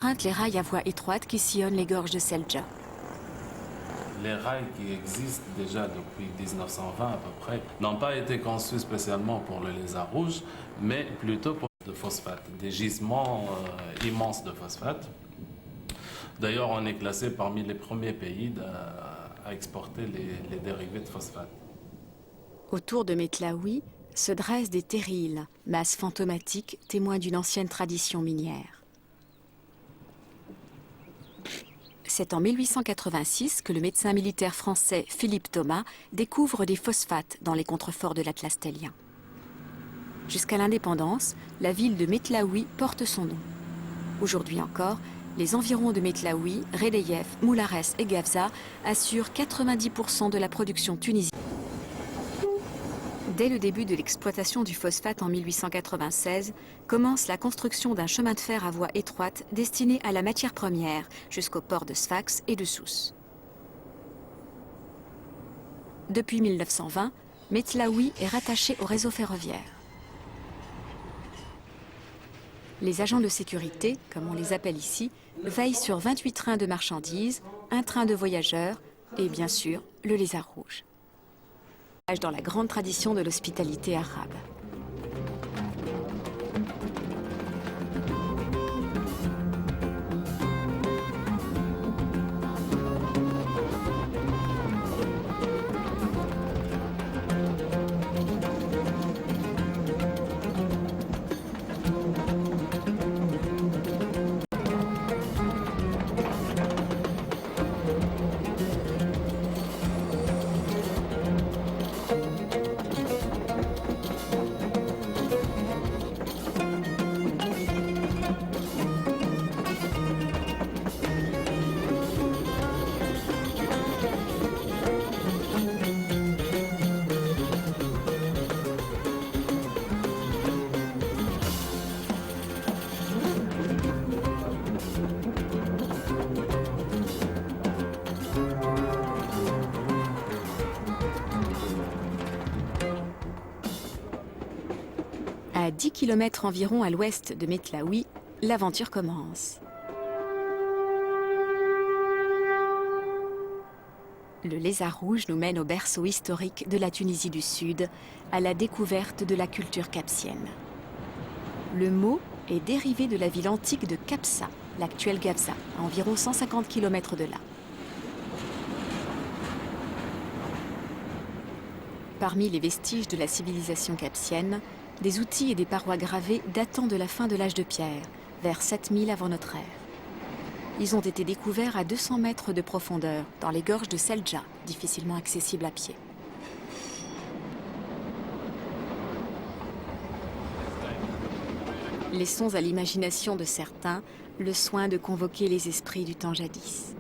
Les rails à voie étroite qui sillonnent les gorges de Selja. Les rails qui existent déjà depuis 1920 à peu près n'ont pas été conçus spécialement pour le lézard rouge, mais plutôt pour le phosphate, des gisements immenses de phosphate. D'ailleurs, on est classé parmi les premiers pays à exporter les dérivés de phosphate. Autour de Metlaoui se dressent des terrils, masses fantomatiques témoins d'une ancienne tradition minière. C'est en 1886 que le médecin militaire français Philippe Thomas découvre des phosphates dans les contreforts de l'Atlas tellien. Jusqu'à l'indépendance, la ville de Metlaoui porte son nom. Aujourd'hui encore, les environs de Metlaoui, Redeyef, Moulares et Gafsa assurent 90% de la production tunisienne. Dès le début de l'exploitation du phosphate en 1896, commence la construction d'un chemin de fer à voie étroite destiné à la matière première jusqu'au port de Sfax et de Sousse. Depuis 1920, Metlaoui est rattaché au réseau ferroviaire. Les agents de sécurité, comme on les appelle ici, veillent sur 28 trains de marchandises, un train de voyageurs et bien sûr le lézard rouge. Dans la grande tradition de l'hospitalité arabe. À 10 km environ à l'ouest de Metlaoui, l'aventure commence. Le lézard rouge nous mène au berceau historique de la Tunisie du Sud, à la découverte de la culture capsienne. Le mot est dérivé de la ville antique de Capsa, l'actuelle Gafsa, à environ 150 km de là. Parmi les vestiges de la civilisation capsienne, des outils et des parois gravées datant de la fin de l'âge de pierre, vers 7000 avant notre ère. Ils ont été découverts à 200 mètres de profondeur, dans les gorges de Selja, difficilement accessibles à pied. Laissons à l'imagination de certains le soin de convoquer les esprits du temps jadis.